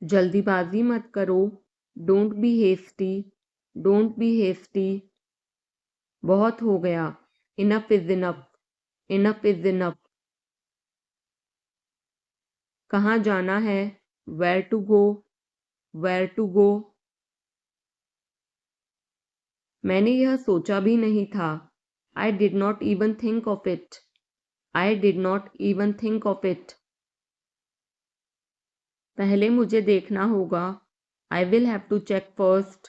जल्दीबाजी मत करो। Don't be hasty. Don't be hasty. बहुत हो गया। Enough is enough. Enough is enough. कहाँ जाना है? Where to go. Where to go. मैंने यह सोचा भी नहीं था। I did not even think of it. I did not even think of it. पहले मुझे देखना होगा। I will have to check first.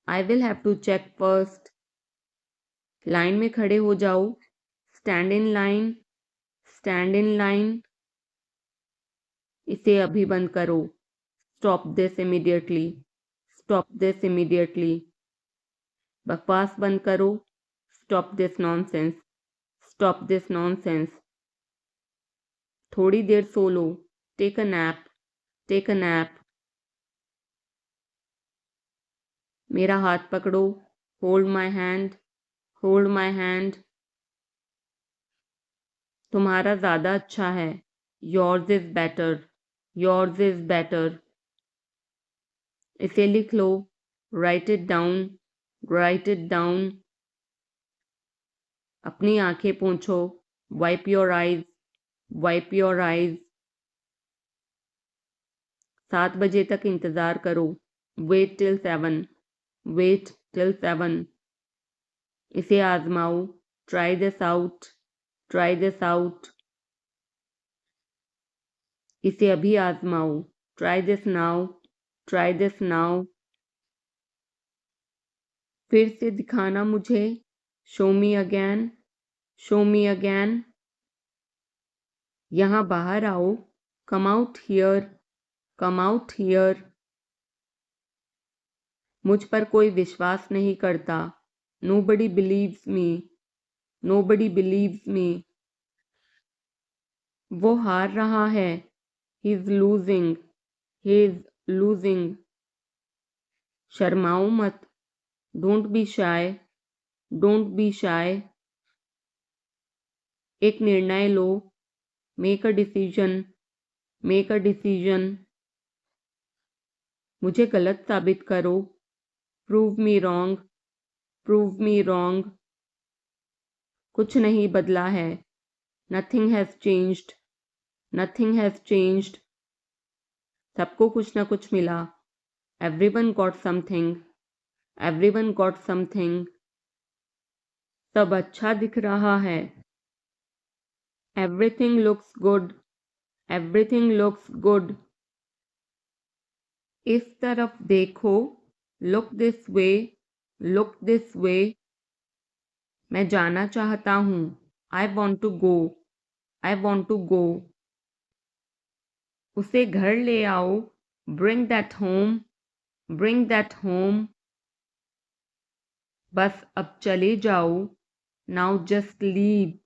I will have to check first. Line में खड़े हो जाओ। Stand in line. Stand in line. इसे अभी बंद करो। Stop this immediately. Stop this immediately. बकवास बंद करो। Stop this nonsense. Stop this nonsense. थोड़ी देर सो लो। Take a nap. Take a nap. मेरा हाथ पकड़ो। Hold my hand. Hold my hand. तुम्हारा ज़्यादा अच्छा है। Yours is better. Yours is better. इसे लिख लो। Write it down. Write it down. अपनी आंखें पोंछो। Wipe your eyes. Wipe your eyes. 7 बजे तक इंतज़ार करो। Wait till 7। Wait till 7। इसे आजमाओ। Try this out. Try this out. इसे अभी आजमाओ। Try this now. Try this now. फिर से दिखाना मुझे। Show me again. Show me again. यहाँ बाहर आओ। Come out here. Come out here. मुझ पर कोई विश्वास नहीं करता। Nobody believes me. Nobody believes me. वो हार रहा है। He is losing. He is losing. शर्माओ मत। Don't be shy. Don't be shy. एक निर्णय लो। Make a decision. Make a decision. मुझे गलत साबित करो। Prove me wrong. Prove me wrong. कुछ नहीं बदला है। Nothing has changed. Nothing has changed. सबको कुछ न कुछ मिला। Everyone got something. Everyone got something. सब अच्छा दिख रहा है। Everything looks good. Everything looks good. इस तरफ देखो। Look this way. Look this way. मैं जाना चाहता हूँ। I want to go. I want to go. उसे घर ले आओ। Bring that home. Bring that home. बस अब चले जाओ। Now just leave.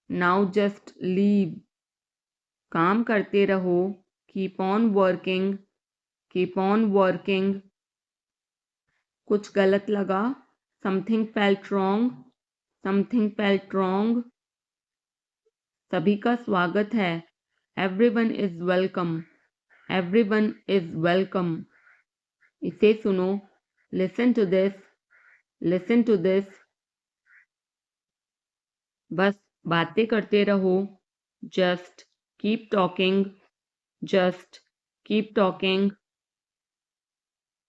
Now just leave. काम करते रहो। Keep on working. Keep on working. कुछ गलत लगा। Something felt wrong. Something felt wrong. सभी का स्वागत है। Everyone is welcome. Everyone is welcome. इसे सुनो। Listen to this. Listen to this. बस बातें करते रहो। Just keep talking. Just keep talking.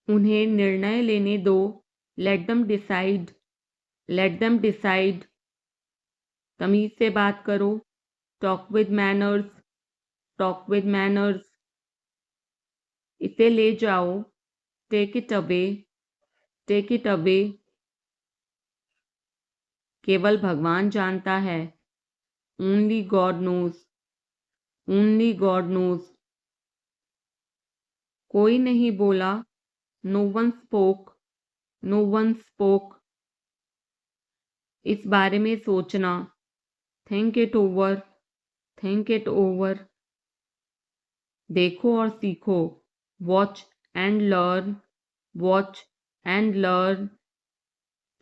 उन्हें निर्णय लेने दो। Let them decide. Let them decide. तमीज से बात करो। Talk with manners. Talk with manners. इसे ले जाओ। Take it away. Take it away. केवल भगवान जानता है। Only God knows. Only God knows. कोई नहीं बोला। No one spoke. No one spoke. इस बारे में सोचना। Think it over. Think it over. देखो और सीखो। Watch and learn. Watch and learn.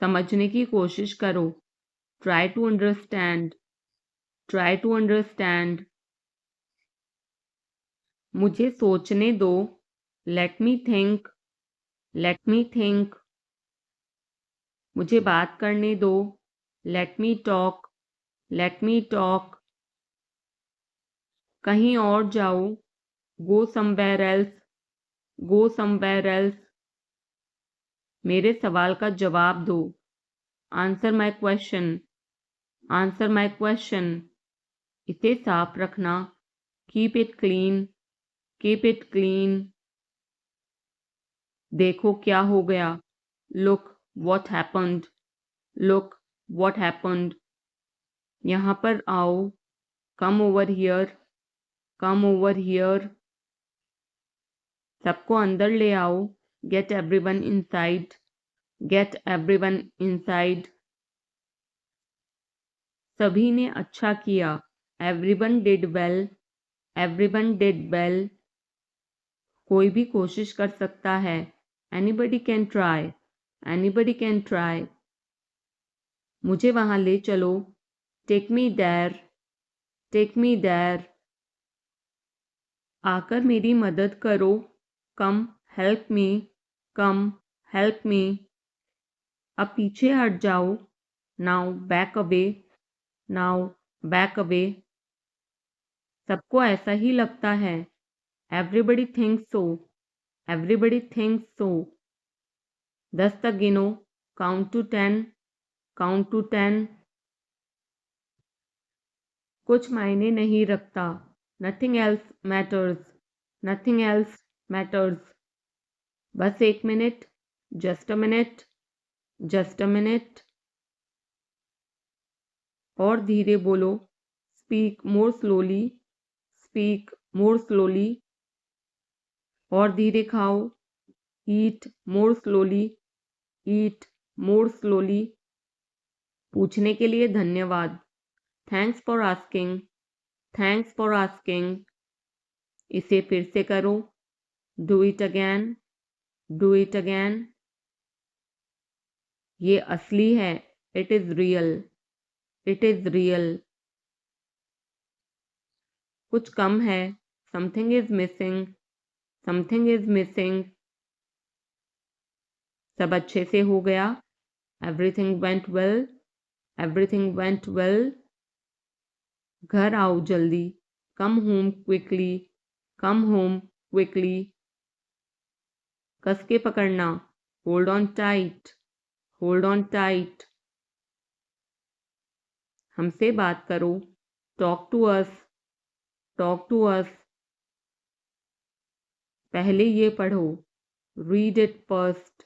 समझने की कोशिश करो। Try to understand. Try to understand. मुझे सोचने दो। Let me think, let me think. मुझे बात करने दो, let me talk, let me talk. कहीं और जाओ, go somewhere else, go somewhere else. मेरे सवाल का जवाब दो, answer my question, answer my question. इसे साफ रखना, keep it clean, keep it clean. देखो क्या हो गया, look what happened, look what happened. यहाँ पर आओ, come over here, come over here. सबको अंदर ले आओ, get everyone inside, get everyone inside. सभी ने अच्छा किया, everyone did well, everyone did well. कोई भी कोशिश कर सकता है, anybody can try, anybody can try. मुझे वहां ले चलो, take me there, take me there. आकर मेरी मदद करो, कम हेल्प मी, कम हेल्प मी। अब पीछे हट जाओ, now back away, now back away. सबको ऐसा ही लगता है, एवरीबडी थिंक्स सो, एवरीबडी थिंक्स सो। 10 तक गिनो, काउंट टू 10, काउंट टू 10। कुछ मायने नहीं रखता, nothing else matters, nothing else matters. बस 1 minute, just a minute, just a minute. और धीरे बोलो, speak more slowly, speak more slowly. और धीरे खाओ, ईट मोर स्लोली, ईट मोर स्लोली। पूछने के लिए धन्यवाद, thanks for asking, thanks for asking. इसे फिर से करो, do it again, do it again. ये असली है, it is real, it is real. कुछ कम है, something is missing, something is missing. सब अच्छे से हो गया, everything went well, everything went well. घर आओ जल्दी, come home quickly, come home quickly. कस के पकड़ना, hold on tight, hold on tight. हमसे बात करो, talk to us, talk to us. पहले ये पढ़ो, read it first,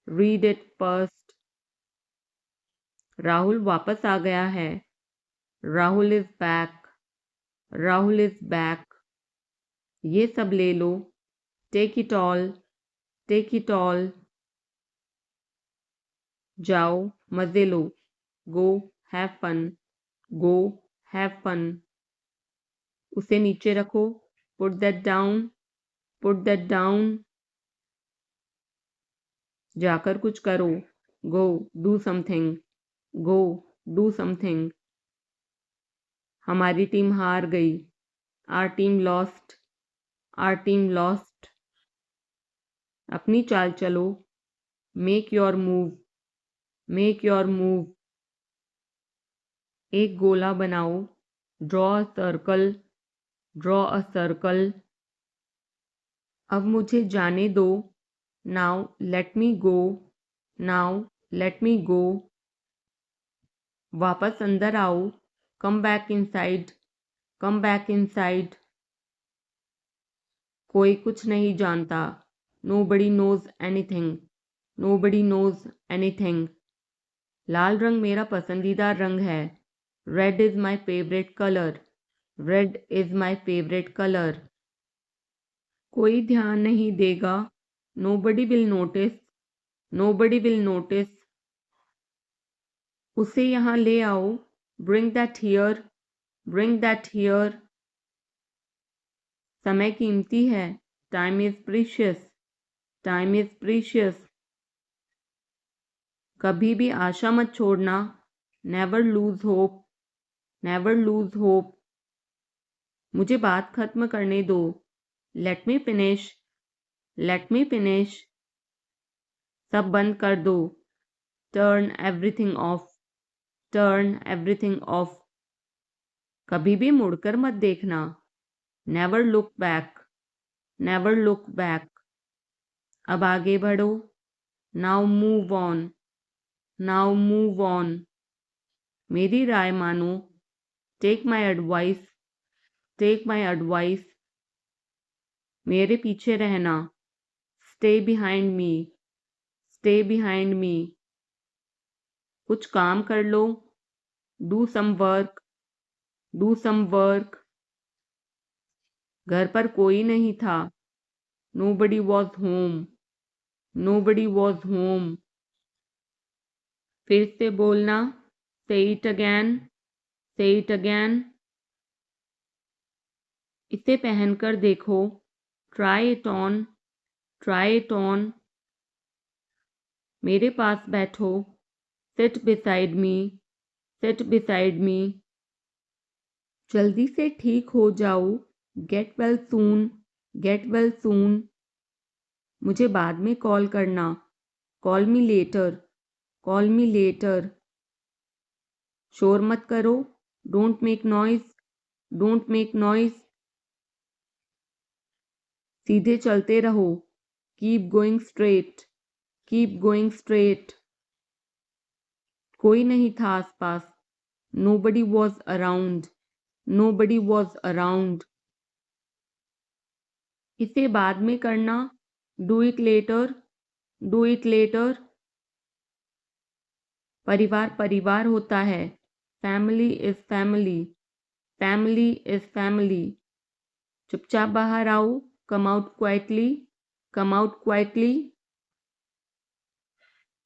read it first. Rahul वापस आ गया है, Rahul is back, Rahul is back. ये सब ले लो, take it all, take it all. जाओ मजे लो, go have fun, go have fun. उसे नीचे रखो, put that down, put that down. जाकर कुछ करो, go do something, go do something. हमारी टीम हार गई, our team lost, our team lost. अपनी चाल चलो, make your move, make your move. एक गोला बनाओ, draw a circle, draw a circle. अब मुझे जाने दो, now let me go, now let me go. वापस अंदर आओ, come back inside, come back inside. कोई कुछ नहीं जानता, nobody knows anything, nobody knows anything. लाल रंग मेरा पसंदीदा रंग है, red is my favourite colour, red is my favourite colour. कोई ध्यान नहीं देगा, nobody will notice, nobody will notice. उसे यहाँ ले आओ, bring that here, bring that here. समय कीमती है, time is precious, time is precious. कभी भी आशा मत छोड़ना, never lose hope, never lose hope. मुझे बात खत्म करने दो, let me finish, let me finish. सब बंद कर दो। Turn everything off. Turn everything off. कभी भी मुड़कर मत देखना। Never look back. Never look back. अब आगे बढ़ो। Now move on. Now move on. मेरी राय मानो। Take my advice. Take my advice. मेरे पीछे रहना। Stay behind me. Stay behind me. कुछ काम कर लो। Do some work. Do some work. घर पर कोई नहीं था। Nobody was home. Nobody was home. फिर से बोलना। Say it again. Say it again. इसे पहनकर देखो। Try it on. Try it on. मेरे पास बैठो। Sit beside me. Sit beside me. जल्दी से ठीक हो जाओ। Get well soon. Get well soon. मुझे बाद में कॉल करना। Call me later. Call me later. शोर मत करो। Don't make noise. Don't make noise. सीधे चलते रहो। Keep going straight. Keep going straight. कोई नहीं था आसपास। Nobody was around. Nobody was around. इसे बाद में करना। Do it later. Do it later. परिवार परिवार होता है। Family is family. Family is family. चुपचाप बाहर आओ। Come out quietly. Come out quietly.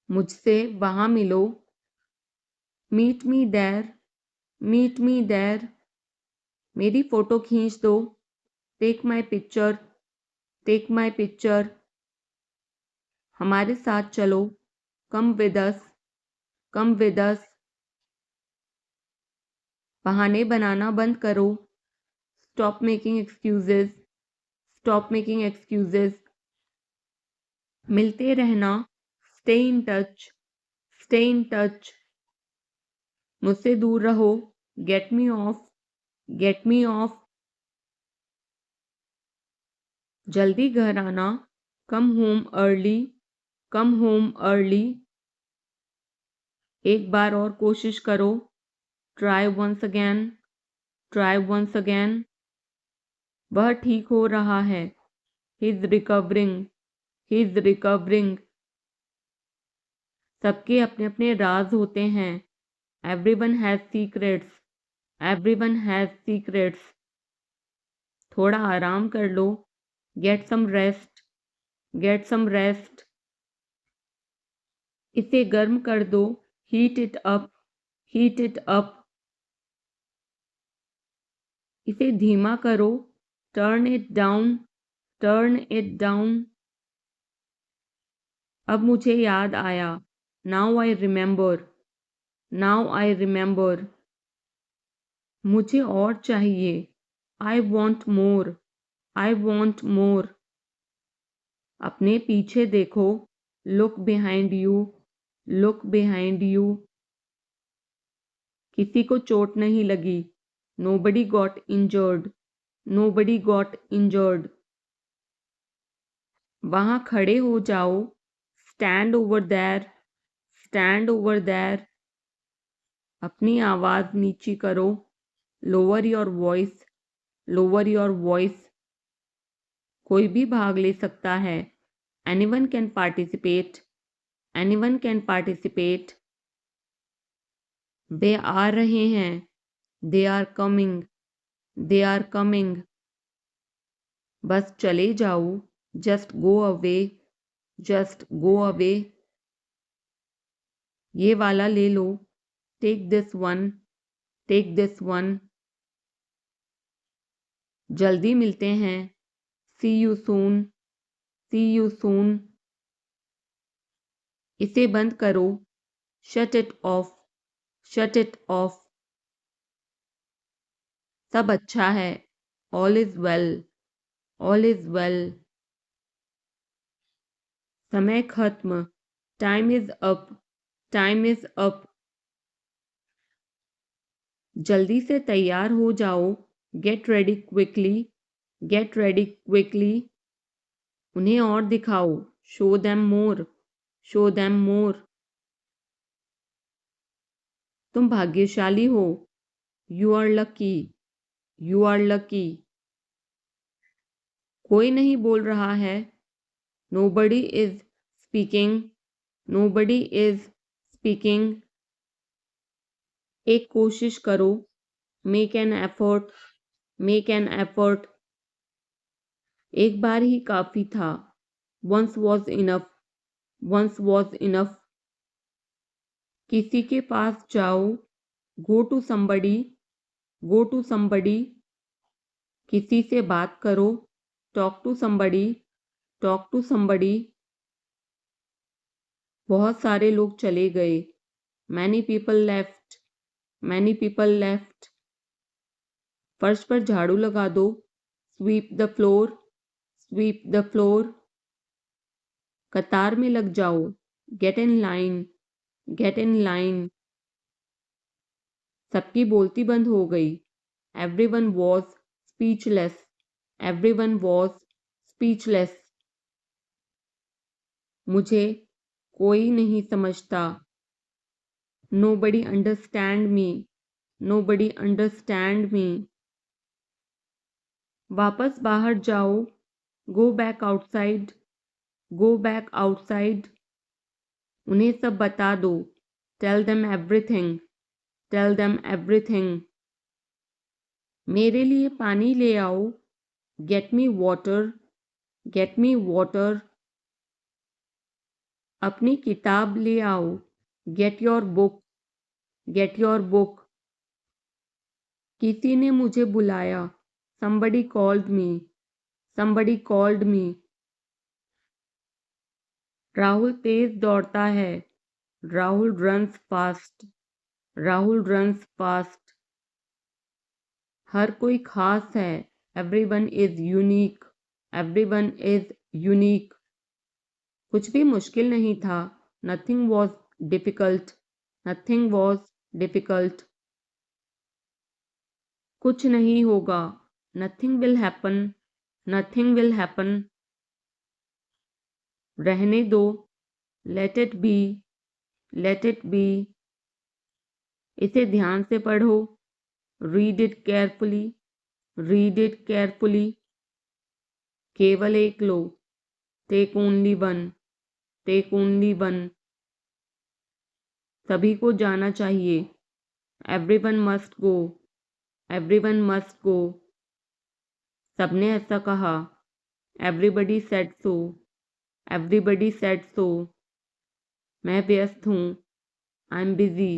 मुझसे वहां मिलो। Meet me there. Meet me there. मेरी फोटो खींच दो। Take my picture. Take my picture. हमारे साथ चलो। Come with us. Come with us. बहाने बनाना बंद करो। Stop making excuses. Stop making excuses. मिलते रहना। Stay in touch. Stay in touch. मुझसे दूर रहो। Get me off. Get me off. जल्दी घर आना। Come home early. Come home early. एक बार और कोशिश करो। Try once again. Try once again. वह ठीक हो रहा है। He is recovering. He is recovering. सबके अपने अपने राज होते हैं। Everyone has secrets. Everyone has secrets. थोड़ा आराम कर लो। Get some rest. Get some rest. इसे गर्म कर दो। Heat it up. Heat it up. इसे धीमा करो। Turn it down. Turn it down. अब मुझे याद आया। Now I remember. Now I remember. मुझे और चाहिए। I want more. I want more. अपने पीछे देखो। Look behind you. Look behind you. किसी को चोट नहीं लगी। Nobody got injured. Nobody got injured. वहां खड़े हो जाओ। Stand over there. Stand over there. अपनी आवाज नीची करो। Lower your voice. Lower your voice. कोई भी भाग ले सकता है। Anyone can participate. Anyone can participate. वे आ रहे हैं। They are coming. They are coming. बस चले जाओ। Just go away. Just go away. ये वाला ले लो। Take this one. Take this one. जल्दी मिलते हैं। See you soon. See you soon. इसे बंद करो। Shut it off. Shut it off. सब अच्छा है। All is well. All is well. समय खत्म, time is up, time is up. जल्दी से तैयार हो जाओ, get ready quickly, get ready quickly. उन्हें और दिखाओ, show them more, show them more. तुम भाग्यशाली हो, you are lucky, you are lucky. कोई नहीं बोल रहा है, nobody is speaking, nobody is speaking. एक कोशिश करो, make an effort, make an effort. एक बार ही काफी था, once was enough, once was enough. किसी के पास जाओ, go to somebody, go to somebody. किसी से बात करो, talk to somebody, talk to somebody. बहुत सारे लोग चले गए, many people left, many people left. फर्श पर झाड़ू लगा दो, sweep the floor, sweep the floor. कतार में लग जाओ, get in line, get in line. सबकी बोलती बंद हो गई, everyone was speechless, everyone was speechless. मुझे कोई नहीं समझता, nobody understand me, nobody understand me. वापस बाहर जाओ, go back outside, go back outside. उन्हें सब बता दो, tell them everything, tell them everything. मेरे लिए पानी ले आओ, get me water, get me water. अपनी किताब ले आओ, get your book, get your book. किसी ने मुझे बुलाया, somebody called me, somebody called me। Rahul तेज दौड़ता है, Rahul runs fast, Rahul runs fast. हर कोई खास है, everyone is unique, everyone is unique. कुछ भी मुश्किल नहीं था, nothing was difficult, nothing was difficult. कुछ नहीं होगा, nothing will happen, nothing will happen. रहने दो, let it be, let it be. इसे ध्यान से पढ़ो, read it carefully, read it carefully. केवल एक लो, take only one, take only one. सभी को जाना चाहिए, everyone must go, everyone must go. सबने ऐसा कहा, everybody said so, everybody said so. मैं व्यस्त हूँ, I am busy,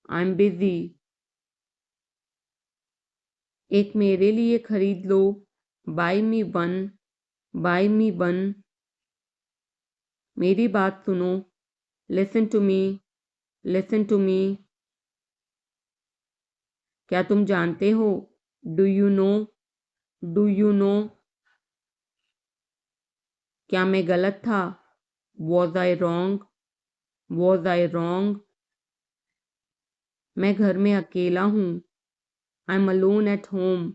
I am busy. एक मेरे लिए खरीद लो, buy me one, buy me one. मेरी बात सुनो, listen to me, listen to me. क्या तुम जानते हो, do you know, do you know. क्या मैं गलत था, was I wrong, was I wrong. मैं घर में अकेला हूँ, I am alone at home,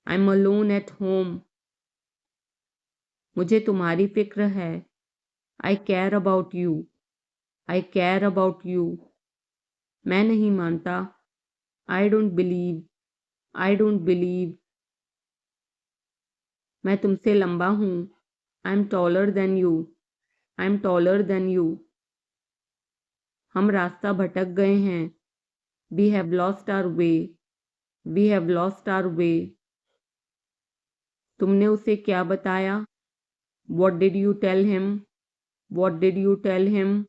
I am alone at home. मुझे तुम्हारी फिक्र है, I care about you, I care about you. मैं नहीं मानता, I don't believe, I don't believe. मैं तुमसे लंबा हूँ, I am taller than you, I am taller than you. हम रास्ता भटक गए हैं, we have lost our way, we have lost our way. तुमने उसे क्या बताया, what did you tell him, what did you tell him.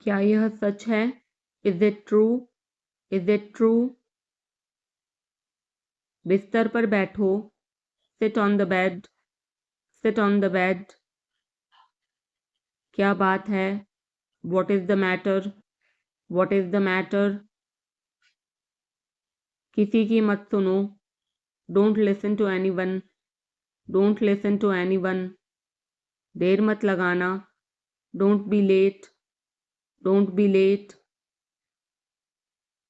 क्या यह सच है, is it true, is it true. बिस्तर पर बैठो, sit on the bed, sit on the bed. क्या बात है, what is the matter, what is the matter. किसी की मत सुनो, don't listen to anyone, don't listen to anyone. देर मत लगाना, don't be late, don't be late.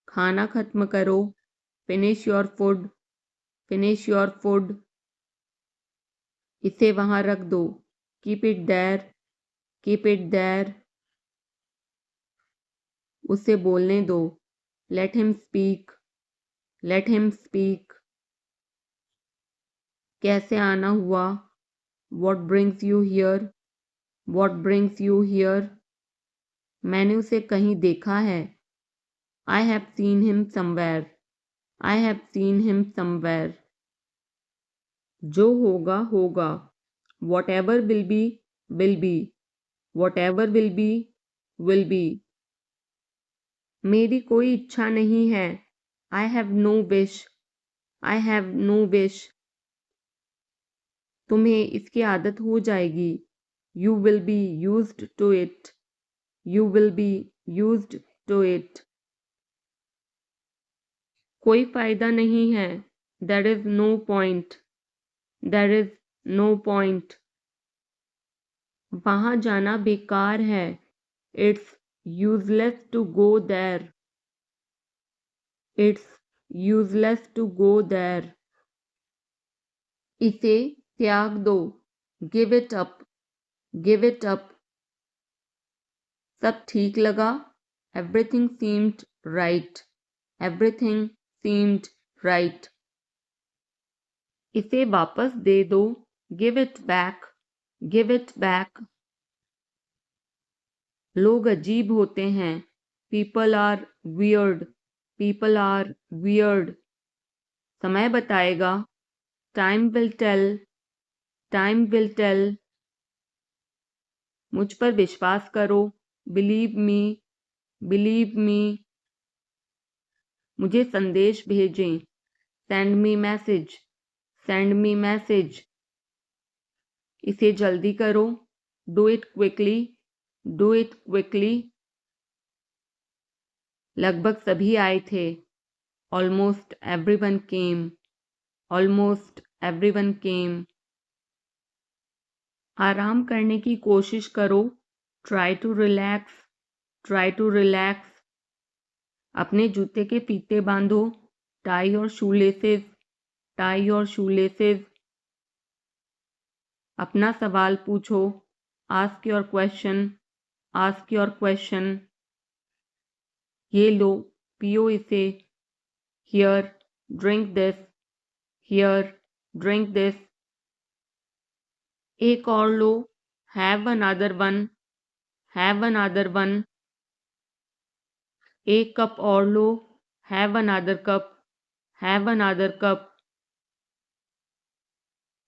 खाना खत्म करो, finish your food, finish your food. इसे वहां रख दो, keep it there, keep it there. उसे बोलने दो, let him speak, let him speak. कैसे आना हुआ, what brings you here, what brings you here. मैंने उसे कहीं देखा है, I have seen him somewhere, I have seen him somewhere. जो होगा होगा, whatever will be will be, whatever will be will be. मेरी कोई इच्छा नहीं है, I have no wish, I have no wish. तुम्हें इसकी आदत हो जाएगी, you will be used to it, you will be used to it. कोई फायदा नहीं है, there is no point, there is no point. वहां जाना बेकार है, it's useless to go there, it's useless to go there. इसे त्याग दो, give it up, give it up. सब ठीक लगा, everything seemed right, everything seemed right. इसे वापस दे दो, give it back, give it back. लोग अजीब होते हैं, people are weird, people are weird. समय बताएगा, time will tell, time will tell. मुझ पर विश्वास करो, बिलीव मी, बिलीव मी। मुझे संदेश भेजें, send me message, send me message. इसे जल्दी करो, do it quickly, do it quickly. लगभग सभी आए थे, almost everyone came, almost everyone came. आराम करने की कोशिश करो, try to relax, try to relax. अपने जूते के फीते बांधो, टाई और शूलेसेस, टाई और शूलेसेस। अपना सवाल पूछो, ask your question, ask your question. ये लो, पियो इसे, here, drink this, here, drink this. एक और लो, have another one, have another one. एक कप और लो, have another cup, have another cup.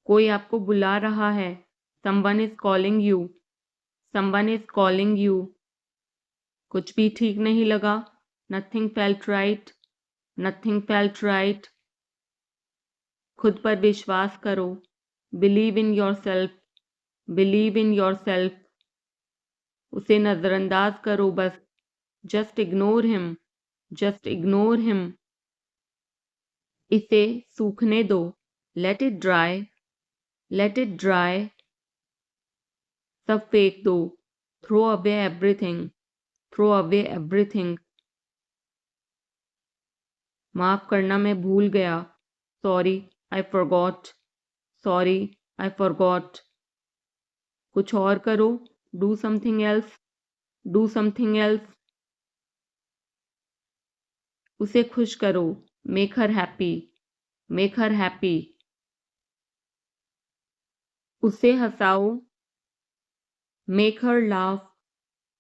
कोई आपको बुला रहा है, someone is calling you, someone is calling you. कुछ भी ठीक नहीं लगा, nothing felt right, nothing felt right. खुद पर विश्वास करो, believe in your self, believe in yourself. उसे नजरअंदाज करो बस, just ignore him, just ignore him. इसे सूखने दो, let it dry, let it dry. सब फेंक दो, थ्रो अवे एवरीथिंग, थ्रो अवे एवरीथिंग। माफ करना, मैं भूल गया, sorry I forgot, sorry I forgot. कुछ और करो, do something else, do something else. उसे खुश करो, make her happy, make her happy. उसे हंसाओ, make her laugh,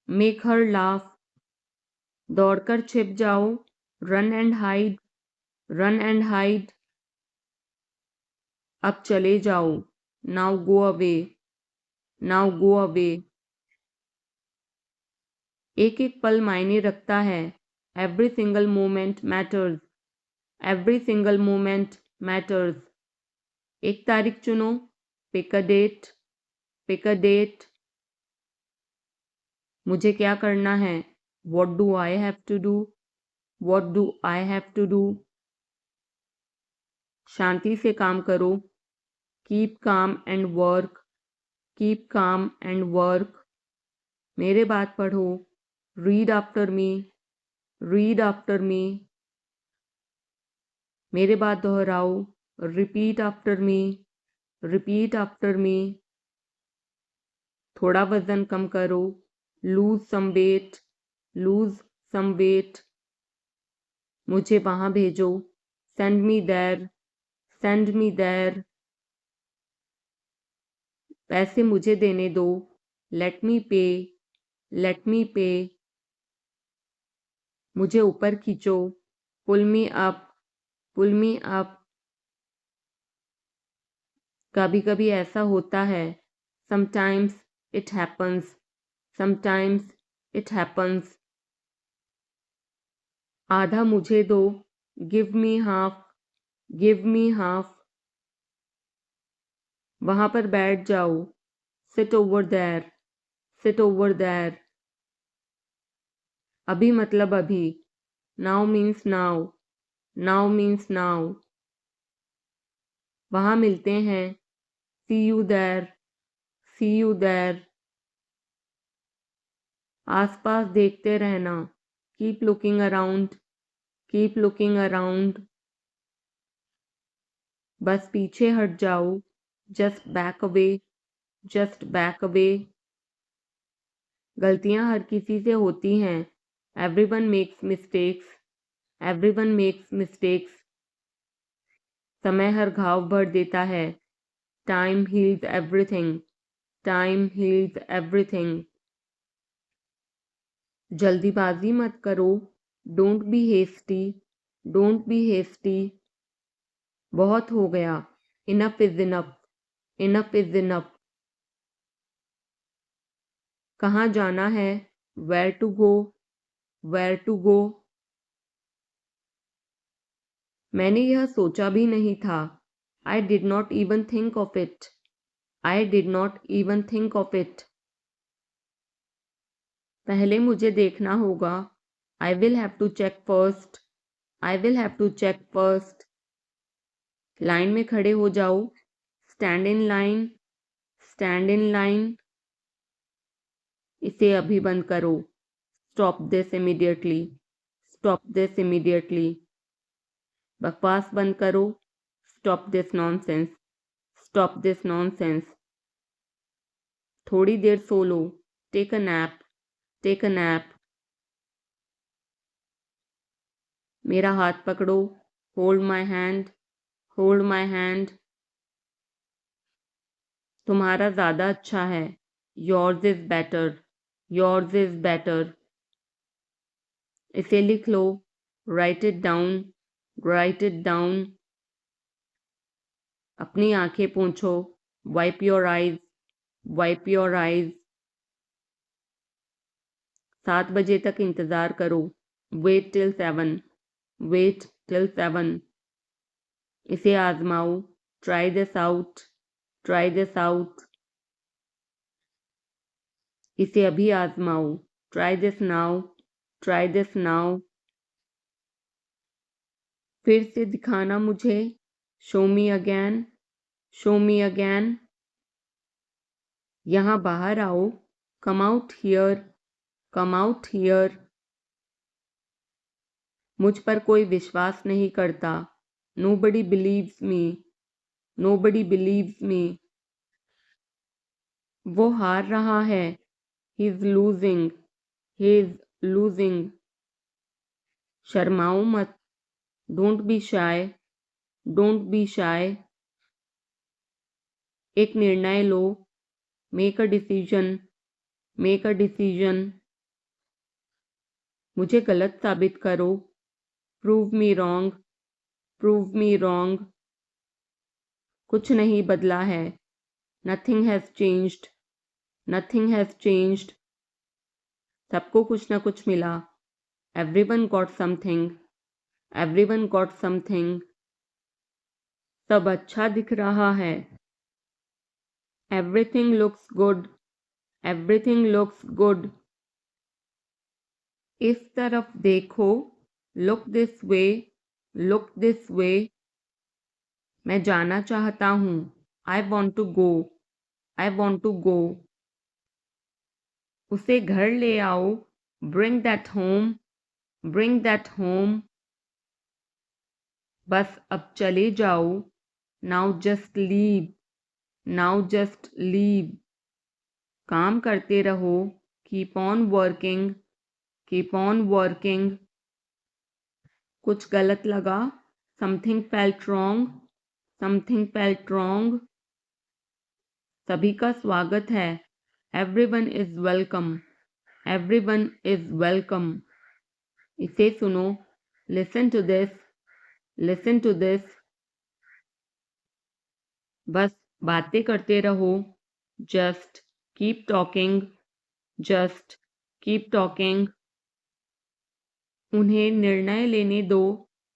make her laugh. दौड़कर छिप जाओ, run and hide, run and hide. अब चले जाओ, now go away, now go away. एक एक पल मायने रखता है, every single moment matters, every single moment matters. एक तारीख चुनो, pick a date, pick a date. मुझे क्या करना है, what do I have to do, what do I have to do. शांति से काम करो, keep calm and work, keep calm and work. मेरे बात पढ़ो, read after me, read after me. मेरे बात दोहराओ, repeat after me, repeat after me. थोड़ा वजन कम करो, lose some weight, lose some weight. मुझे वहां भेजो, send me there, send me there. पैसे मुझे देने दो, लेट मी पे, लेट मी पे। मुझे ऊपर खींचो, पुल मी अप, पुल मी अप। कभी कभी ऐसा होता है, sometimes it happens, sometimes it happens. आधा मुझे दो, give me half, give me half. वहां पर बैठ जाओ, sit over there, sit over there. अभी मतलब अभी, now means now, now means now. वहां मिलते हैं, see you there, see you there. आसपास देखते रहना, keep looking around, keep looking around. बस पीछे हट जाओ, just back away, just back away. गलतियां हर किसी से होती हैं, everyone makes mistakes, everyone makes mistakes. समय हर घाव भर देता है, time heals everything, time heals everything. जल्दीबाजी मत करो, don't be hasty, don't be hasty. बहुत हो गया, enough is enough, enough is enough. कहाँ जाना है, where to go, where to go. मैंने यह सोचा भी नहीं था, I did not even think of it, I did not even think of it. पहले मुझे देखना होगा, I will have to check first, I will have to check first. Line में खड़े हो जाओ, stand in line, stand in line. इसे अभी बंद करो, stop this immediately, stop this immediately. बकवास बंद करो, stop this nonsense, stop this nonsense. थोड़ी देर सो लो, take a nap, take a nap. मेरा हाथ पकड़ो, hold my hand, hold my hand. तुम्हारा ज़्यादा अच्छा है, yours is better, yours is better. इसे लिख लो, write it down, write it down. अपनी आंखें पोंछो, wipe your eyes, wipe your eyes. 7 बजे तक इंतज़ार करो, वेट टिल 7, वेट टिल 7। इसे आजमाओ, try this out, try this out. इसे अभी आजमाओ, try this now, try this now. फिर से दिखाना मुझे, show me again, show me again. यहाँ बाहर आओ, come out here, come out here. मुझ पर कोई विश्वास नहीं करता, nobody believes me, nobody believes me. वो हार रहा है, he is losing, he is losing. शर्माओ मत, don't be shy, don't be shy. एक निर्णय लो, make a decision, make a decision. मुझे गलत साबित करो, prove me wrong, prove me wrong. कुछ नहीं बदला है, nothing has changed, nothing has changed. सबको कुछ ना कुछ मिला, everyone got something, everyone got something. सब अच्छा दिख रहा है, everything looks good, everything looks good. इस तरफ देखो, look this way, look this way. मैं जाना चाहता हूँ, I want to go, I want to go. उसे घर ले आओ. Bring that home. Bring that home. बस अब चले जाओ. Now just leave. Now just leave. काम करते रहो. Keep on working. Keep on working. कुछ गलत लगा. Something felt wrong. Something felt wrong. सभी का स्वागत है. Everyone is welcome. Everyone is welcome. इसे सुनो. Listen to this. Listen to this. बस बातें करते रहो. Just keep talking. Just keep talking. उन्हें निर्णय लेने दो.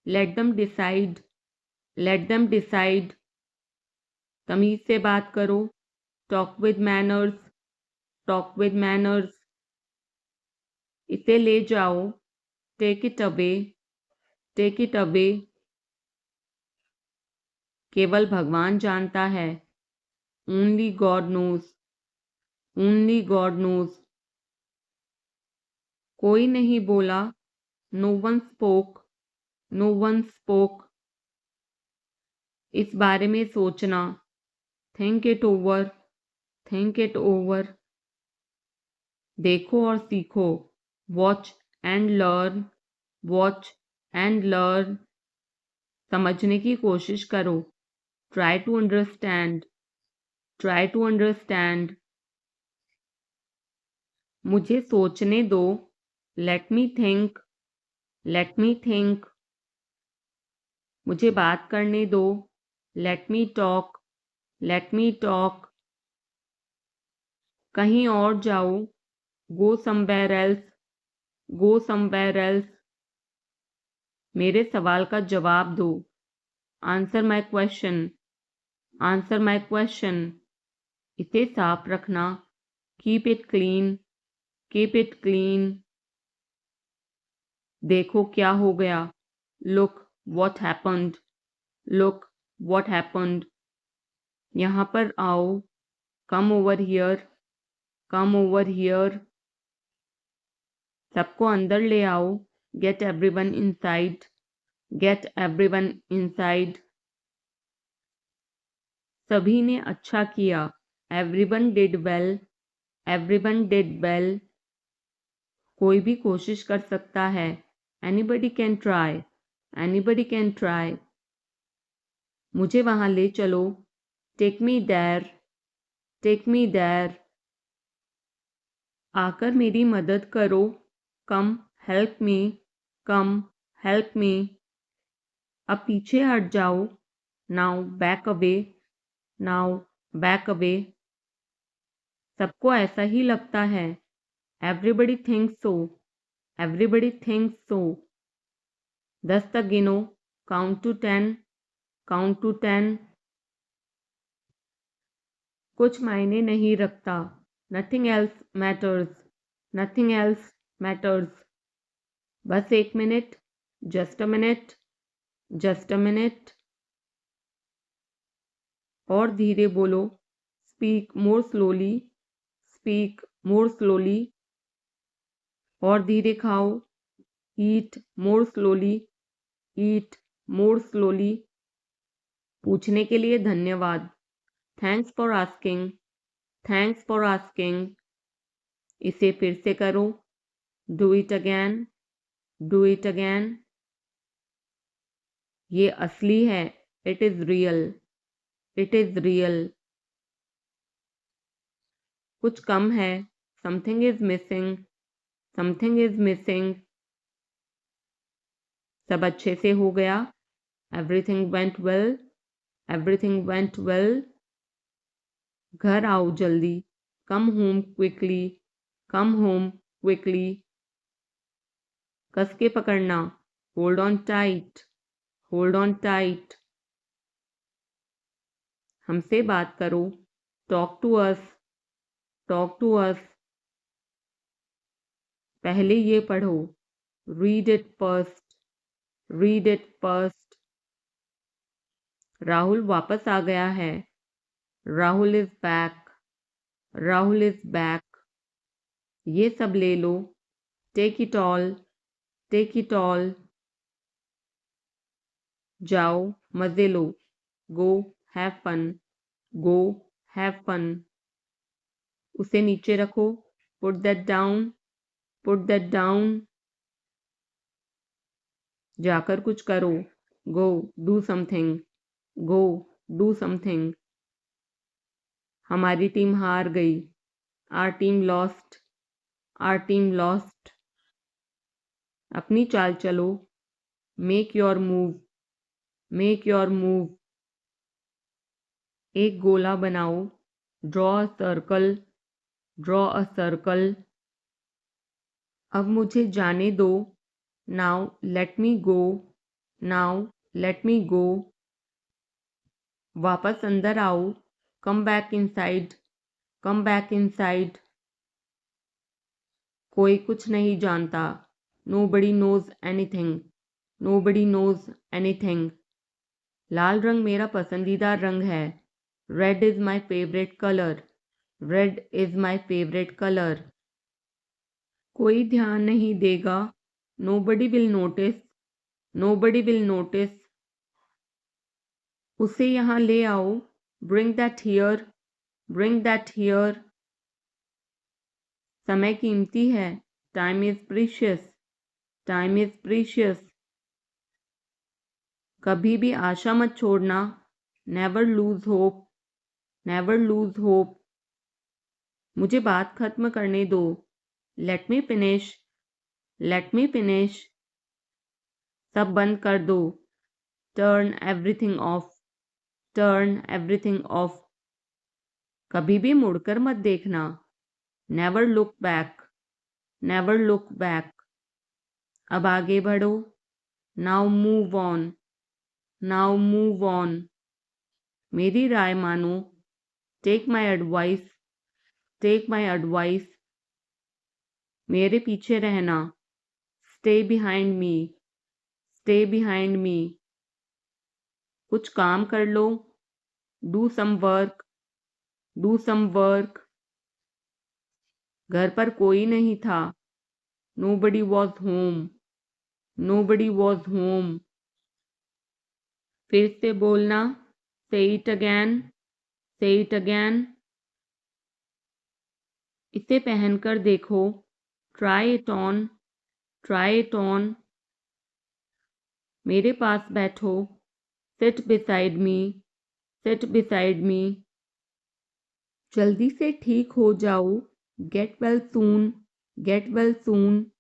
Let them decide. Let them decide. तमीज से बात करो. Talk with manners. Talk with manners. इसे ले जाओ. Take it away. Take it away. केवल भगवान जानता है. Only God knows. Only God knows. कोई नहीं बोला. No one spoke. No one spoke. इस बारे में सोचना. Think it over. Think it over. देखो और सीखो. Watch and learn. Watch and learn. समझने की कोशिश करो. Try to understand. Try to understand. मुझे सोचने दो. Let me think. Let me think. मुझे बात करने दो. Let me talk. Let me talk. कहीं और जाओ. Go somewhere else. Go somewhere else. मेरे सवाल का जवाब दो. Answer my question. Answer my question. इसे साफ रखना. Keep it clean. Keep it clean. देखो क्या हो गया. Look what happened. Look what happened. यहाँ पर आओ. Come over here. Come over here. सबको अंदर ले आओ. Get everyone inside. Get everyone inside. सभी ने अच्छा किया. Everyone did well. Everyone did well. कोई भी कोशिश कर सकता है. Anybody can try. Anybody can try. मुझे वहां ले चलो. Take me there. Take me there. आकर मेरी मदद करो. Come help me. Come help me. अब पीछे हट जाओ. Now back away. Now back away. सबको ऐसा ही लगता है. Everybody thinks so. Everybody thinks so. 10 तक गिनो. Count to 10. Count to 10. कुछ मायने नहीं रखता. Nothing else matters. Nothing else matters. बस 1 minute. Just a minute. Just a minute. और धीरे बोलो. Speak more slowly. Speak more slowly. और धीरे खाओ. Eat more slowly. Eat more slowly. पूछने के लिए धन्यवाद. Thanks for asking. Thanks for asking. इसे फिर से करो. Do it again. Do it again. ये असली है. It is real. It is real. कुछ कम है. Something is missing. Something is missing. सब अच्छे से हो गया. Everything went well. Everything went well. घर आओ जल्दी. Come home quickly. Come home quickly. कस के पकड़ना. Hold on tight. Hold on tight. हमसे बात करो. Talk to us. Talk to us. पहले ये पढ़ो. Read it first. Read it first. Rahul वापस आ गया है. Rahul is back. Rahul is back. ये सब ले लो, take it all, take it all. जाओ, मजे लो, go have fun, go have fun. उसे नीचे रखो, put that down, put that down. जाकर कुछ करो, go do something, go do something. हमारी टीम हार गई, our team lost, our team lost. अपनी चाल चलो, make your move, make your move. एक गोला बनाओ, draw a circle, draw a circle. अब मुझे जाने दो, now let me go, now let me go. वापस अंदर आओ, come back inside, come back inside. कोई कुछ नहीं जानता, nobody knows anything, nobody knows anything. लाल रंग मेरा पसंदीदा रंग है, red is my favourite colour, red is my favourite colour. कोई ध्यान नहीं देगा, nobody will notice, nobody will notice. उसे यहाँ ले आओ, bring that here, bring that here. समय कीमती है, time is precious, time is precious. कभी भी आशा मत छोड़ना, never lose hope, never lose hope. मुझे बात खत्म करने दो, let me finish, let me finish. सब बंद कर दो, turn everything off, turn everything off. कभी भी मुड़कर मत देखना, never look back, never look back. अब आगे बढ़ो, now move on, now move on. मेरी राय मानो, take my advice, take my advice. मेरे पीछे रहना, stay behind me, stay behind me. कुछ काम कर लो, do some work, do some work. घर पर कोई नहीं था, nobody was home, nobody was home. फिर से बोलना, say it again, say it again. इसे पहनकर देखो, try it on, try it on. मेरे पास बैठो, sit beside me, sit beside me. जल्दी से ठीक हो जाओ, get well soon, get well soon.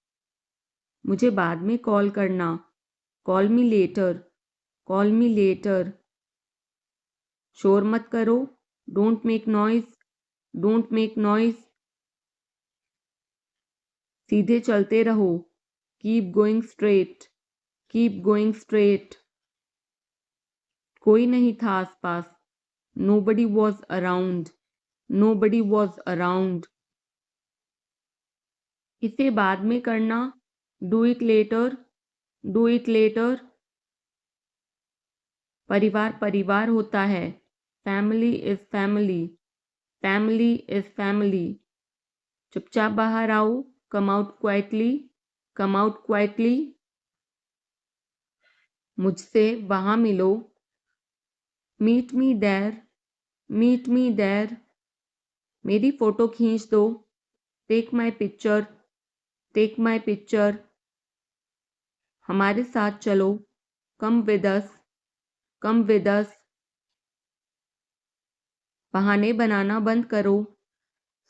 मुझे बाद में कॉल करना, call me later, call me later. शोर मत करो, don't make noise, don't make noise. सीधे चलते रहो, keep going straight, keep going straight. कोई नहीं था आसपास, nobody was around, nobody was around. इसे बाद में करना, do it later, do it later. परिवार परिवार होता है, family is family, family is family. चुपचाप बाहर आओ, come out quietly, come out quietly. मुझसे वहाँ मिलो, meet me there, meet me there. मेरी फ़ोटो खींच दो, take my picture, take my picture. हमारे साथ चलो, come with us, come with us. बहाने बनाना बंद करो,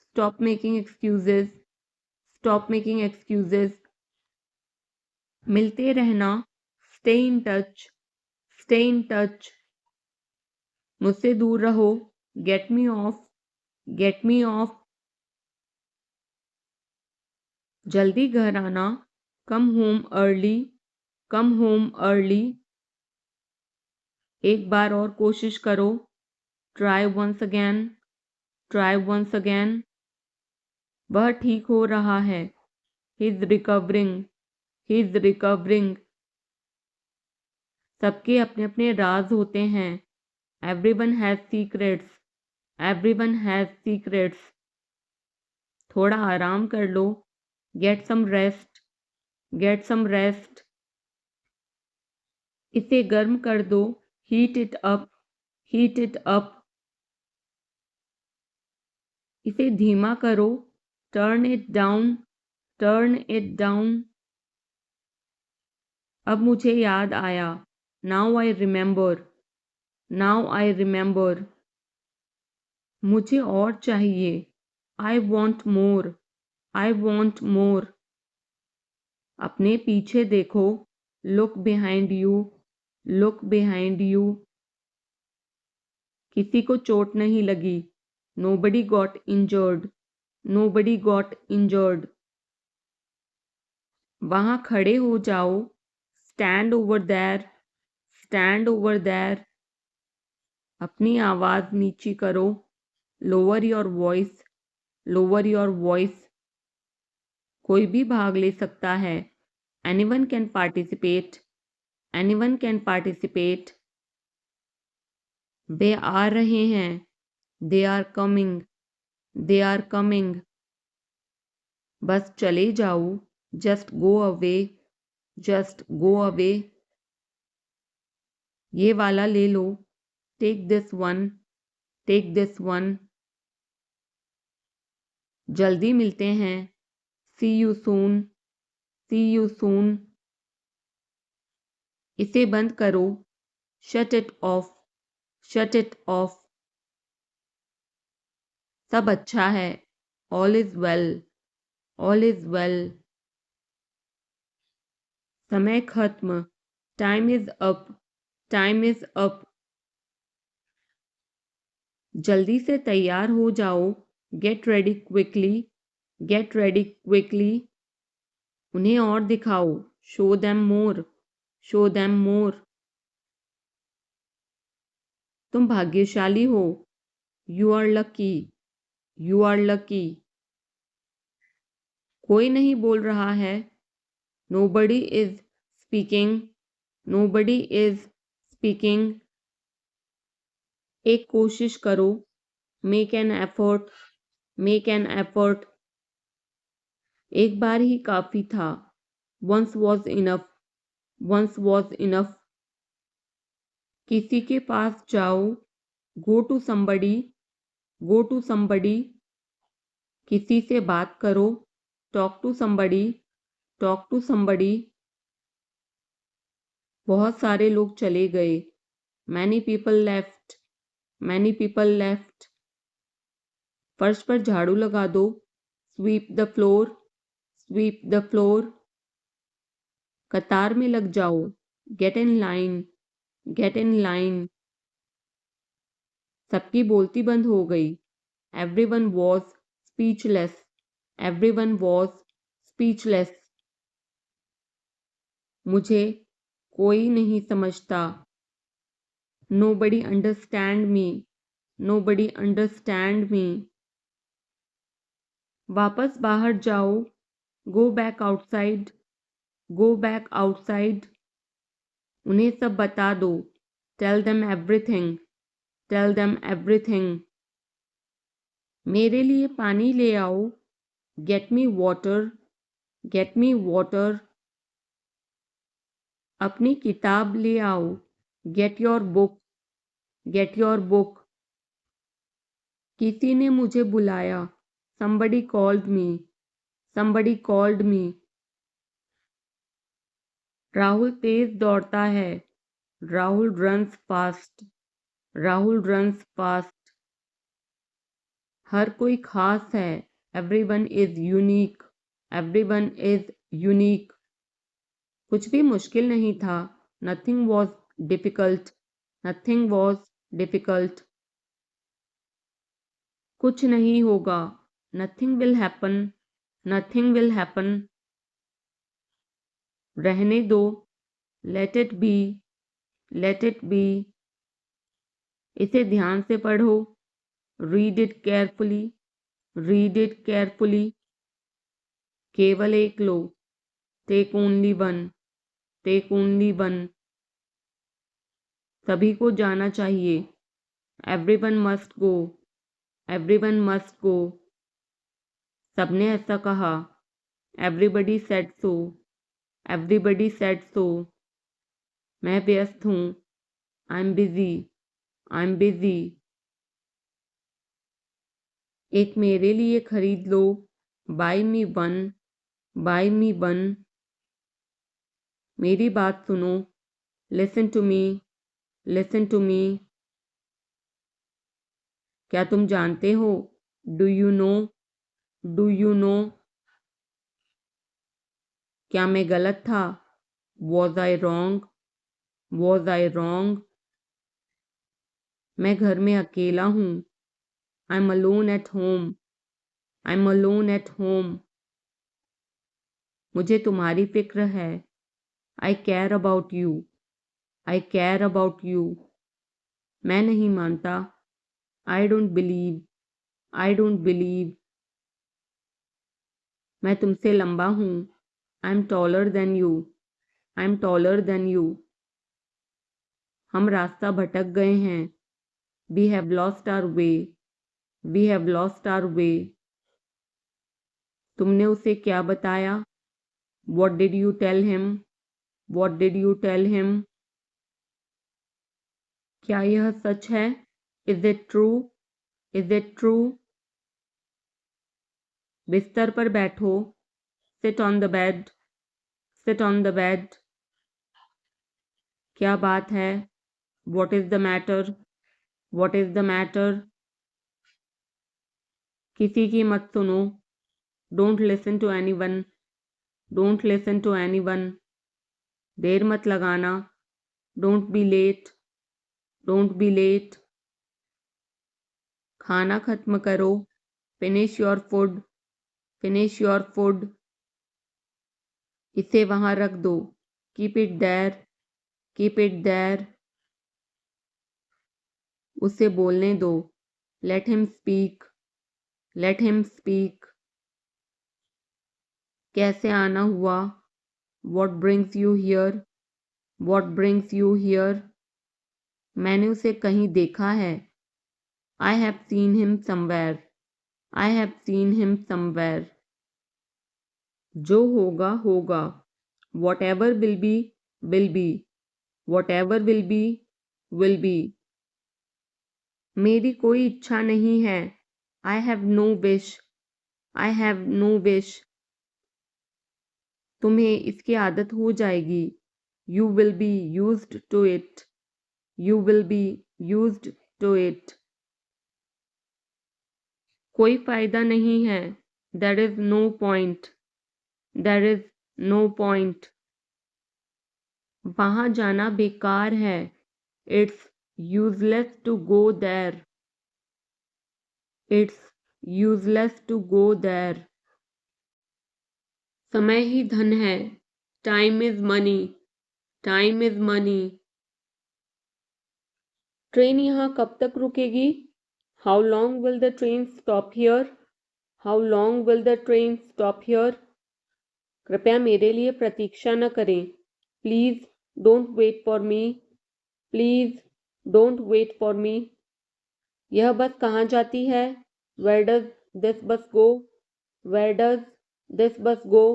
stop making excuses, stop making excuses. मिलते रहना, stay in touch, stay in touch. मुझसे दूर रहो, get me off, get me off. जल्दी घर आना, come home early, come home early. एक बार और कोशिश करो, try once again, try once again. वह ठीक हो रहा है, he is recovering, he is recovering. सबके अपने अपने राज होते हैं, everyone has secrets, everyone has secrets. थोड़ा आराम कर लो, get some rest, get some rest. इसे गर्म कर दो, heat it up, heat it up. इसे धीमा करो, turn it down, turn it down. अब मुझे याद आया, now I remember, now I remember. मुझे और चाहिए, I want more, I want more. अपने पीछे देखो, look behind you, look behind you. किसी को चोट नहीं लगी, nobody got injured, nobody got injured. वहां खड़े हो जाओ, stand over there, stand over there. अपनी आवाज नीची करो, lower your voice, lower your voice. कोई भी भाग ले सकता है, anyone can participate, anyone can participate. वे आ रहे हैं, they are coming, they are coming. बस चले जाओ, just go away, just go away. ये वाला ले लो, take this one, take this one. जल्दी मिलते हैं, see you soon, see you soon. इसे बंद करो, shut it off, shut it off. सब अच्छा है, all is well, all is well. समय खत्म, time is up, time is up. जल्दी से तैयार हो जाओ, get ready quickly, get ready quickly. उन्हें और दिखाओ, show them more, show them more. तुम भाग्यशाली हो, you are lucky, you are lucky. कोई नहीं बोल रहा है, nobody is speaking, nobody is speaking. एक कोशिश करो, make an effort, make an effort. एक बार ही काफी था, once was enough, once was enough. किसी के पास जाओ, go to somebody, go to somebody. किसी से बात करो, talk to somebody, talk to somebody. बहुत सारे लोग चले गए, many people left, many people left. फर्श पर झाड़ू लगा दो, sweep the floor, sweep the floor. कतार में लग जाओ, get in line, get in line. सबकी बोलती बंद हो गई, everyone was speechless, everyone was speechless. मुझे कोई नहीं समझता, nobody understand me, nobody understand me. वापस बाहर जाओ, go back outside, go back outside. उन्हें सब बता दो, tell them everything, tell them everything. मेरे लिए पानी ले आओ, get me water, get me water. अपनी किताब ले आओ, get your book, get your book. किसी ने मुझे बुलाया, somebody called me, somebody called me। Rahul तेज दौड़ता है, Rahul runs fast, Rahul runs fast. हर कोई खास है, everyone is unique, everyone is unique. कुछ भी मुश्किल नहीं था, nothing was difficult, nothing was difficult. कुछ नहीं होगा, nothing will happen, nothing will happen. रहने दो, let it be, let it be. इसे ध्यान से पढ़ो, read it carefully, read it carefully. केवल एक लो, take only one, take only one. सभी को जाना चाहिए, everyone must go, everyone must go. सबने ऐसा कहा। Everybody said so. Everybody said so. मैं व्यस्त हूँ। I am busy. I am busy. एक मेरे लिए खरीद लो। Buy me one. Buy me one. मेरी बात सुनो। Listen to me. Listen to me. क्या तुम जानते हो? Do you know? Do you know? क्या मैं गलत था? Was I wrong? Was I wrong? मैं घर में अकेला हूँ। I am alone at home. I am alone at home. मुझे तुम्हारी फिक्र है। I care about you. I care about you. मैं नहीं मानता। I don't believe. I don't believe. मैं तुमसे लंबा हूँ। I am taller than you. I am taller than you. हम रास्ता भटक गए हैं। We have lost our way. We have lost our way. तुमने उसे क्या बताया? What did you tell him? What did you tell him? क्या यह सच है? Is it true? Is it true? बिस्तर पर बैठो। Sit on the bed. Sit on the bed. क्या बात है? What is the matter? What is the matter? किसी की मत सुनो। Don't listen to anyone. Don't listen to anyone. देर मत लगाना। Don't be late. Don't be late. खाना खत्म करो। Finish your food. Finish your food. इसे वहां रख दो। Keep it there. Keep it there. उसे बोलने दो। Let him speak. Let him speak. कैसे आना हुआ? What brings you here? What brings you here? मैंने उसे कहीं देखा है। I have seen him somewhere. I have seen him somewhere. जो होगा होगा। Whatever will be will be. Whatever will be will be. मेरी कोई इच्छा नहीं है। I have no wish. I have no wish. तुम्हें इसकी आदत हो जाएगी। You will be used to it. You will be used to it. कोई फायदा नहीं है। There is no point. There is no point. वहां जाना बेकार है। It's useless to go there. It's useless to go there. समय ही धन है। Time is money. Time is money. Train यहाँ कब तक रुकेगी? How long will the train stop here? How long will the train stop here? कृपया मेरे लिए प्रतीक्षा न करें। Please don't wait for me. Please don't wait for me. यह बस कहाँ जाती है? वेयर डज दिस बस गो? वेयर डज दिस बस गो?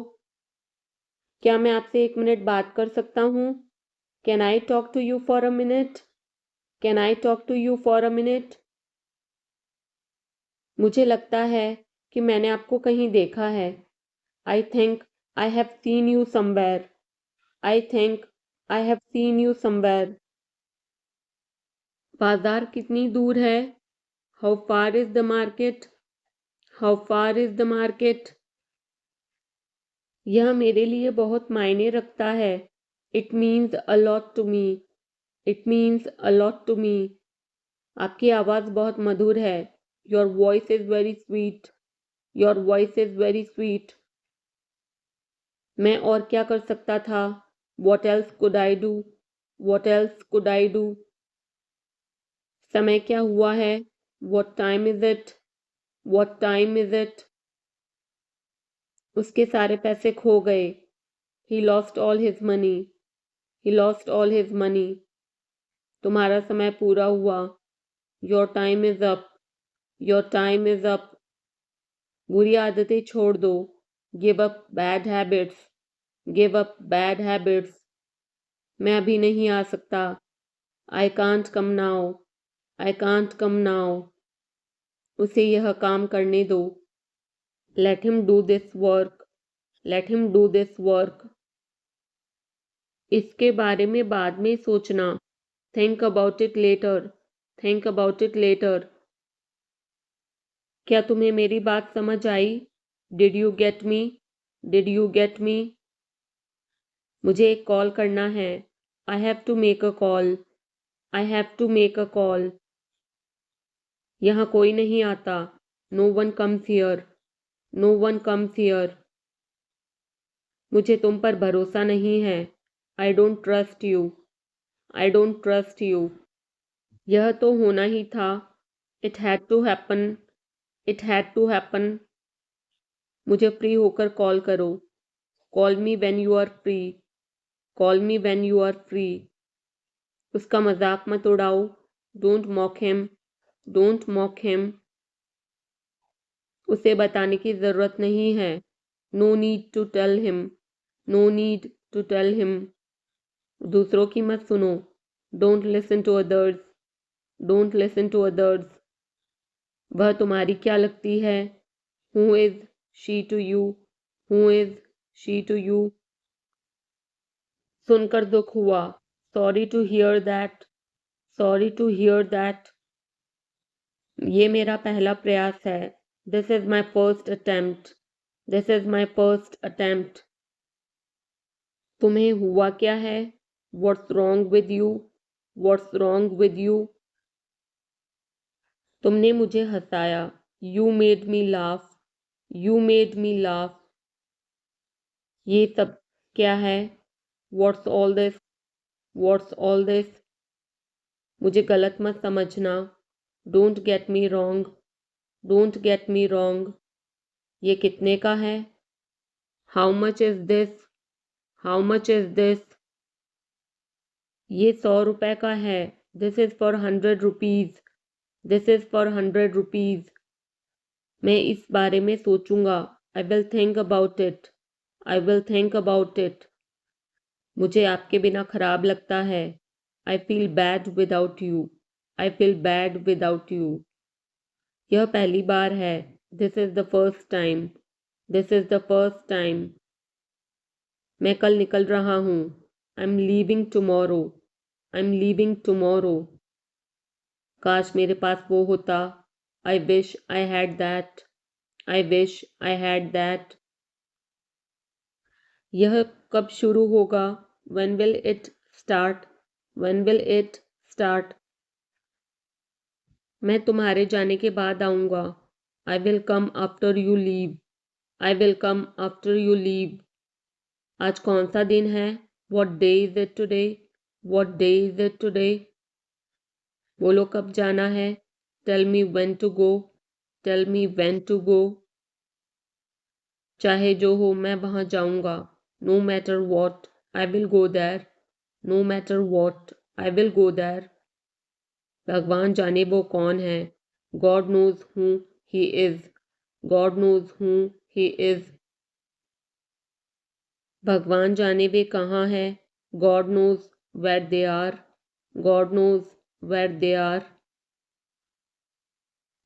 क्या मैं आपसे 1 मिनट बात कर सकता हूँ? Can I talk to you for a minute? Can I talk to you for a minute? मुझे लगता है कि मैंने आपको कहीं देखा है। I think I have seen you somewhere. I think I have seen you somewhere. बाजार कितनी दूर है? How far is the market? How far is the market? यह मेरे लिए बहुत मायने रखता है। It means a lot to me. It means a lot to me. आपकी आवाज़ बहुत मधुर है। Your voice is very sweet. Your voice is very sweet. मैं और क्या कर सकता था? What else could I do? What else could I do? समय क्या हुआ है? What time is it? What time is it? उसके सारे पैसे खो गए। He lost all his money. He lost all his money. तुम्हारा समय पूरा हुआ। Your time is up. Your time is up. बुरी आदतें छोड़ दो। Give up bad habits, give up bad habits. मैं अभी नहीं आ सकता। I can't come now, I can't come now. उसे यह काम करने दो। Let him do this work, let him do this work. इसके बारे में बाद में सोचना। Think about it later, think about it later. क्या तुम्हें मेरी बात समझ आई? Did you get me, did you get me? मुझे एक कॉल करना है। I have to make a call, I have to make a call. यहाँ कोई नहीं आता। No one comes here, no one comes here. मुझे तुम पर भरोसा नहीं है। I don't trust you, I don't trust you. यह तो होना ही था। It had to happen, it had to happen. मुझे फ्री होकर कॉल करो। Call me when you are free, call me when you are free. उसका मजाक मत उड़ाओ। Don't mock him, don't mock him. उसे बताने की जरूरत नहीं है। No need to tell him, no need to tell him. दूसरों की मत सुनो। Don't listen to others, don't listen to others. वह तुम्हारी क्या लगती है? Who is she to you, who is she to you? सुनकर दुख हुआ। Sorry to hear that, sorry to hear that. ये मेरा पहला प्रयास है। This is my first attempt, this is my first attempt. तुम्हें हुआ क्या है? What's wrong with you, what's wrong with you? तुमने मुझे हंसाया। You made me laugh, you made me laugh. ये सब क्या है? What's all this, what's all this? मुझे गलत मत समझना। Don't get me wrong, don't get me wrong. ये कितने का है? How much is this, how much is this? ये 100 रुपए का है। This is for 100 rupees, this is for 100 rupees. मैं इस बारे में सोचूंगा। I will think about it, I will think about it. मुझे आपके बिना खराब लगता है। I feel bad without you, I feel bad without you. यह पहली बार है। This is the first time, this is the first time. मैं कल निकल रहा हूँ। I am leaving tomorrow, I am leaving tomorrow. काश मेरे पास वो होता। I wish I had that, I wish I had that. यह कब शुरू होगा? When will it start? When will it start? मैं तुम्हारे जाने के बाद आऊँगा। I will come after you leave, I will come after you leave। आज कौन सा दिन है? What day is it today? What day is it today? बोलो कब जाना है? Tell me when to go, tell me when to go। चाहे जो हो मैं वहाँ जाऊँगा। No matter what, I will go there, no matter what, I will go there। भगवान जाने वो कौन है। God knows who he is, God knows who he is. भगवान जाने वे कहाँ हैं। God knows where they are, God knows where they are.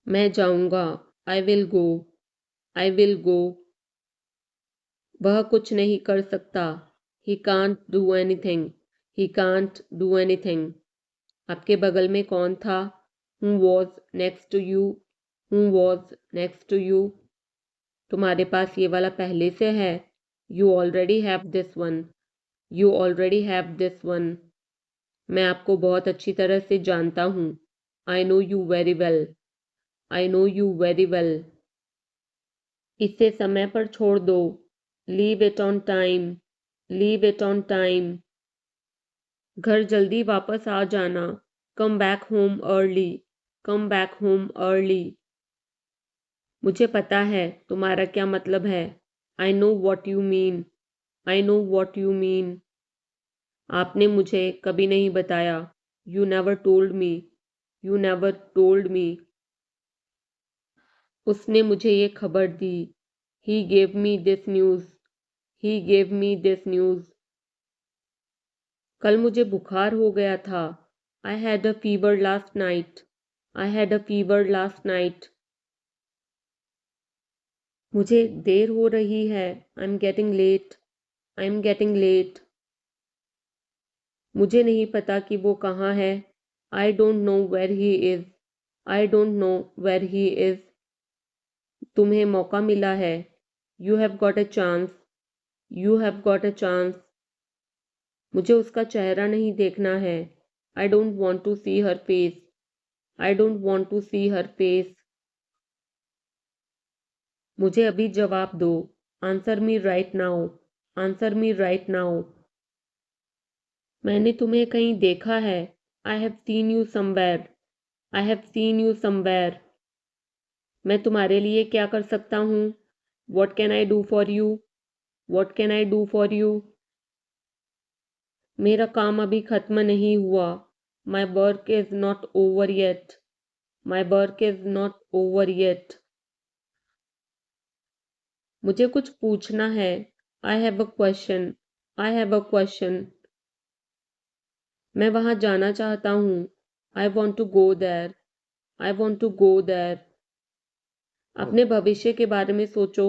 मैं जाऊँगा। I will go, I will go. वह कुछ नहीं कर सकता। He can't do anything, he can't do anything. आपके बगल में कौन था? Who was next to you, who was next to you? तुम्हारे पास ये वाला पहले से है। You already have this one, you already have this one. मैं आपको बहुत अच्छी तरह से जानता हूँ। I know you very well, I know you very well. इसे समय पर छोड़ दो। Leave it on time, leave it on time. घर जल्दी वापस आ जाना। Come back home early, come back home early. मुझे पता है तुम्हारा क्या मतलब है। I know what you mean, I know what you mean. आपने मुझे कभी नहीं बताया। You never told me, you never told me. उसने मुझे ये खबर दी। He gave me this news. He gave me this news. कल मुझे बुखार हो गया था। I had a fever last night. I had a fever last night. मुझे देर हो रही है। I'm getting late. I'm getting late. मुझे नहीं पता कि वो कहाँ है। I don't know where he is. I don't know where he is. तुम्हें मौका मिला है। You have got a chance. You have got a chance. मुझे उसका चेहरा नहीं देखना है। I don't want to see her face. I don't want to see her face. मुझे अभी जवाब दो। Answer me right now. Answer me right now. मैंने तुम्हें कहीं देखा है। I have seen you somewhere. I have seen you somewhere. मैं तुम्हारे लिए क्या कर सकता हूँ? What can I do for you? What can I do for you? मेरा काम अभी खत्म नहीं हुआ। My work is not over yet. My work is not over yet. मुझे कुछ पूछना है। I have a question. I have a question. मैं वहाँ जाना चाहता हूँ। I want to go there. I want to go there. अपने भविष्य के बारे में सोचो।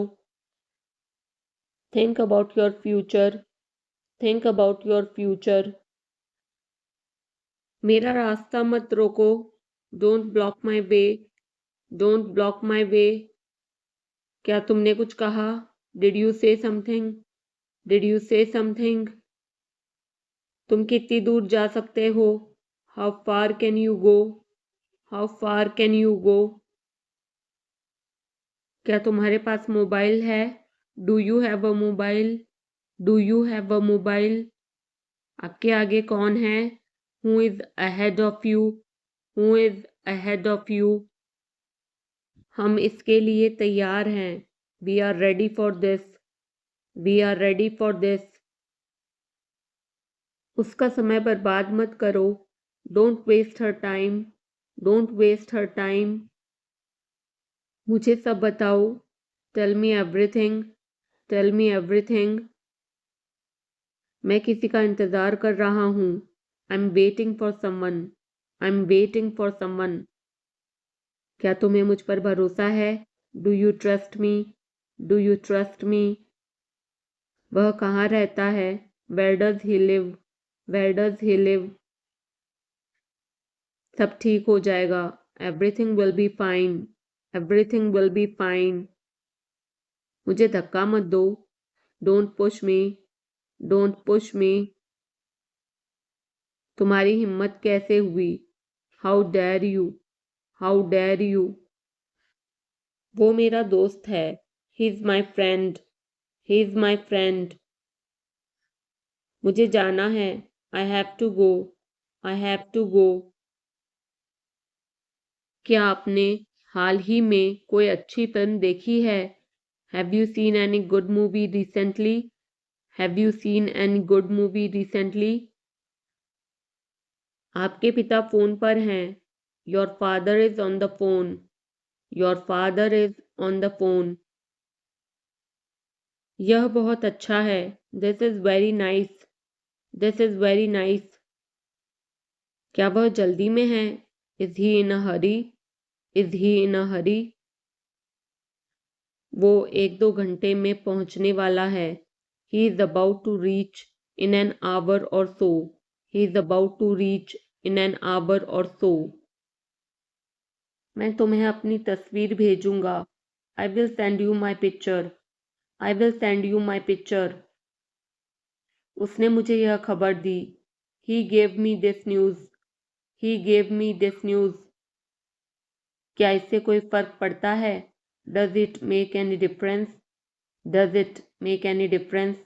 Think about your future. Think about your future. मेरा रास्ता मत रोको। Don't block my way. Don't block my way. क्या तुमने कुछ कहा? Did you say something? Did you say something? तुम कितनी दूर जा सकते हो? How far can you go? How far can you go? क्या तुम्हारे पास मोबाइल है? Do you have a mobile? Do you have a mobile? आपके आगे कौन है? Who is ahead of you? Who is ahead of you? हम इसके लिए तैयार हैं। We are ready for this. We are ready for this. उसका समय बर्बाद मत करो। Don't waste her time. Don't waste her time. मुझे सब बताओ। Tell me everything. Tell me everything. मैं किसी का इंतज़ार कर रहा हूँ। I'm waiting for someone. I'm waiting for someone. क्या तुम्हें मुझ पर भरोसा है? Do you trust me? Do you trust me? वह कहाँ रहता है? Where does he live? Where does he live? सब ठीक हो जाएगा। Everything will be fine. Everything will be fine. मुझे धक्का मत दो। Don't push me. Don't push me. तुम्हारी हिम्मत कैसे हुई? How dare you? How dare you? वो मेरा दोस्त है। He is my friend. He is my friend. मुझे जाना है। I have to go. I have to go. क्या आपने हाल ही में कोई अच्छी फिल्म देखी है? Have you seen any good movie recently? Have you seen any good movie recently? आपके पिता फोन पर हैं। Your father is on the phone. Your father is on the phone. यह बहुत अच्छा है। This is very nice. This is very nice. क्या वह जल्दी में है? Is he in a hurry? Is he in a hurry? वो 1-2 घंटे में पहुंचने वाला है। He is about to reach in an hour or so. He is about to reach in an hour or so. मैं तुम्हें अपनी तस्वीर भेजूंगा। I will send you my picture. I will send you my picture. उसने मुझे यह खबर दी। He gave me this news. He gave me this news. क्या इससे कोई फर्क पड़ता है? Does it make any difference? Does it make any difference?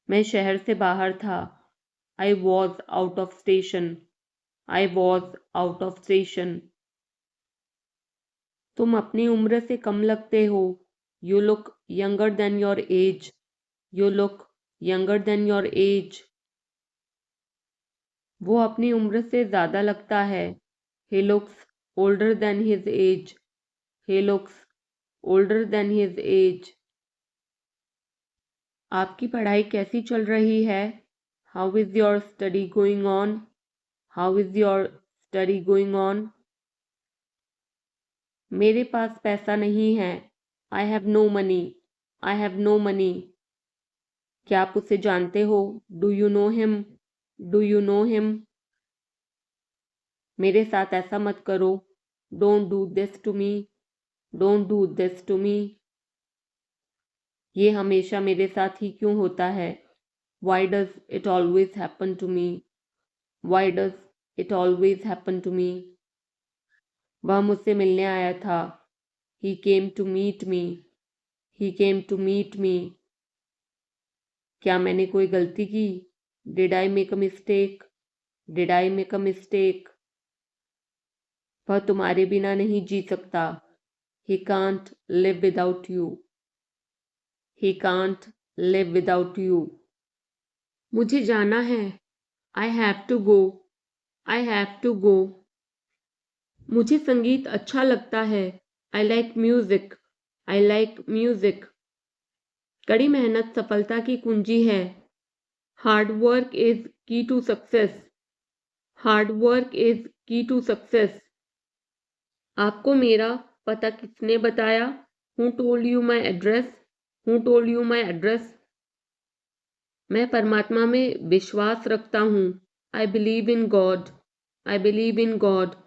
मैं शहर से बाहर था। I was out of station. I was out of station. तुम अपनी उम्र से कम लगते हो। You look younger than your age. You look younger than your age. वो अपनी उम्र से ज़्यादा लगता है। He looks older than his age. He looks older than his age. आपकी पढ़ाई कैसी चल रही है? How is your study going on? How is your study going on? मेरे पास पैसा नहीं है. I have no money. I have no money. क्या आप उसे जानते हो? Do you know him? Do you know him? मेरे साथ ऐसा मत करो. Don't do this to me. Don't do this to me. ये हमेशा मेरे साथ ही क्यों होता है? Why does it always happen to me? Why does it always happen to me? वह मुझसे मिलने आया था. He came to meet me. He came to meet me. क्या मैंने कोई गलती की? Did I make a mistake? Did I make a mistake? वह तुम्हारे बिना नहीं जी सकता. He can't live without you. He can't live without you. मुझे जाना है. I have to go. I have to go. मुझे संगीत अच्छा लगता है. I like music. I like music. कड़ी मेहनत सफलता की कुंजी है. Hard work is key to success. Hard work is key to success. आपको मेरा पता किसने बताया? Who told you my address? Who told you my address? मैं परमात्मा में विश्वास रखता हूँ. I believe in God. I believe in God.